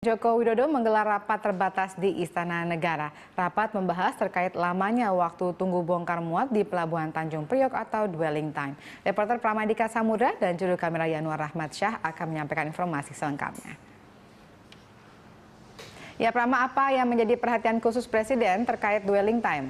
Joko Widodo menggelar rapat terbatas di Istana Negara. Rapat membahas terkait lamanya waktu tunggu bongkar muat di Pelabuhan Tanjung Priok atau dwelling time. Reporter Pramadika Samudra dan juru kamera Yanuar Rahmat Syah akan menyampaikan informasi selengkapnya. Ya, Prama, apa yang menjadi perhatian khusus Presiden terkait dwelling time?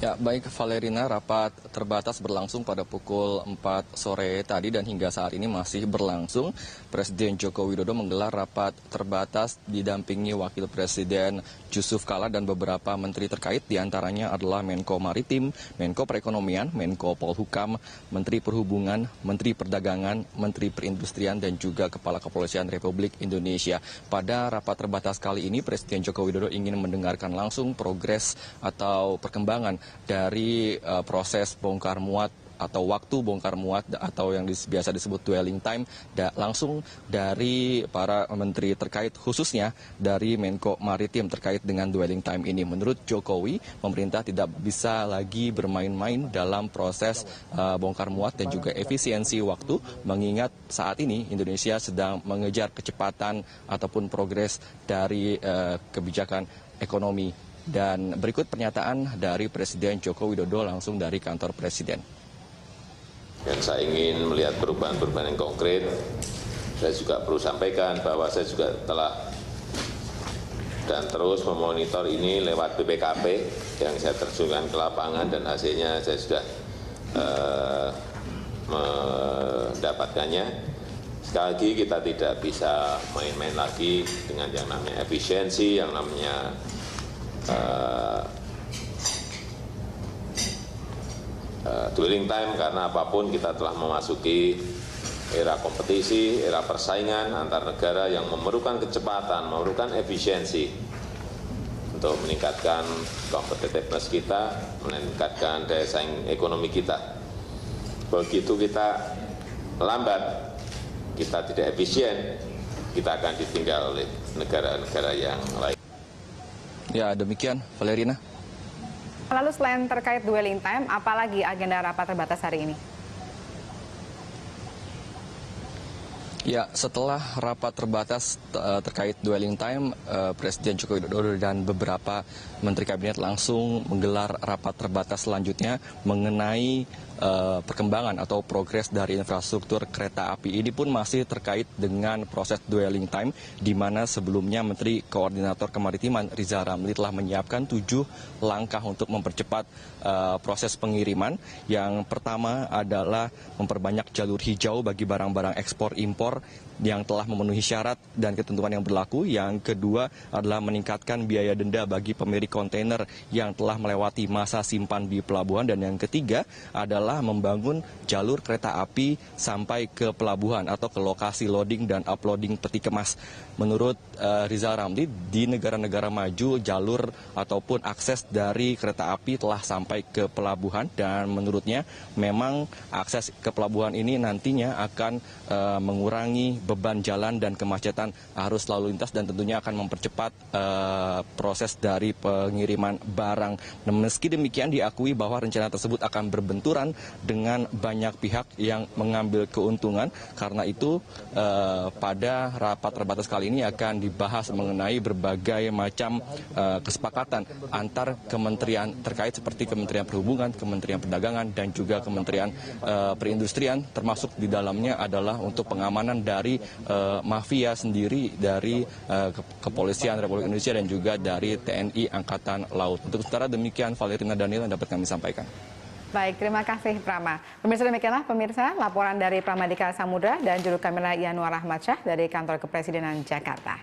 Ya, baik Valerina, rapat terbatas berlangsung pada pukul 4 sore tadi dan hingga saat ini masih berlangsung. Presiden Joko Widodo menggelar rapat terbatas didampingi Wakil Presiden Yusuf Kala dan beberapa menteri terkait, diantaranya adalah Menko Maritim, Menko Perekonomian, Menko Polhukam, Menteri Perhubungan, Menteri Perdagangan, Menteri Perindustrian dan juga Kepala Kepolisian Republik Indonesia. Pada rapat terbatas kali ini, Presiden Joko Widodo ingin mendengarkan langsung progres atau perkembangan dari proses bongkar muat atau waktu bongkar muat atau yang biasa disebut dwelling time langsung dari para menteri terkait, khususnya dari Menko Maritim terkait dengan dwelling time ini. Menurut Jokowi, pemerintah tidak bisa lagi bermain-main dalam proses bongkar muat dan juga efisiensi waktu, mengingat saat ini Indonesia sedang mengejar kecepatan ataupun progres dari kebijakan ekonomi. Dan berikut pernyataan dari Presiden Joko Widodo langsung dari kantor Presiden. Dan saya ingin melihat perubahan-perubahan yang konkret. Saya juga perlu sampaikan bahwa saya juga telah dan terus memonitor ini lewat BPKP yang saya terjunkan ke lapangan dan hasilnya saya sudah mendapatkannya. Sekali lagi kita tidak bisa main-main lagi dengan yang namanya efisiensi, yang namanya dwelling time, karena apapun kita telah memasuki era kompetisi, era persaingan antar negara yang memerlukan kecepatan, memerlukan efisiensi untuk meningkatkan competitiveness kita, meningkatkan daya saing ekonomi kita. Begitu kita lambat, kita tidak efisien, kita akan ditinggal oleh negara-negara yang lain. Ya, demikian Valerina. Lalu selain terkait dwelling time, apalagi agenda rapat terbatas hari ini? Ya, setelah rapat terbatas terkait dwelling time, Presiden Joko Widodo dan beberapa menteri kabinet langsung menggelar rapat terbatas selanjutnya mengenai perkembangan atau progres dari infrastruktur kereta api. Ini pun masih terkait dengan proses dwelling time, di mana sebelumnya Menteri Koordinator Kemaritiman Riza Ramli telah menyiapkan 7 langkah untuk mempercepat proses pengiriman. Yang pertama adalah memperbanyak jalur hijau bagi barang-barang ekspor impor yang telah memenuhi syarat dan ketentuan yang berlaku. Yang kedua adalah meningkatkan biaya denda bagi pemilik kontainer yang telah melewati masa simpan di pelabuhan. Dan yang ketiga adalah membangun jalur kereta api sampai ke pelabuhan atau ke lokasi loading dan uploading peti kemas. Menurut Riza Ramli, di negara-negara maju jalur ataupun akses dari kereta api telah sampai ke pelabuhan, dan menurutnya memang akses ke pelabuhan ini nantinya akan mengurangi beban jalan dan kemacetan arus lalu lintas dan tentunya akan mempercepat proses dari pengiriman barang. Nah, meski demikian diakui bahwa rencana tersebut akan berbenturan dengan banyak pihak yang mengambil keuntungan. Karena itu pada rapat terbatas kali ini akan dibahas mengenai berbagai macam kesepakatan antar kementerian terkait seperti Kementerian Perhubungan, Kementerian Perdagangan dan juga Kementerian Perindustrian, termasuk di dalamnya adalah untuk pengamanan dari mafia sendiri dari Kepolisian Republik Indonesia dan juga dari TNI Angkatan Laut. Untuk sementara demikian Valerina Daniel yang dapat kami sampaikan. Baik, terima kasih Prama. Pemirsa, laporan dari Pramadika Samudra dan juru kamera Yanuar Rahmat Syah dari Kantor Kepresidenan Jakarta.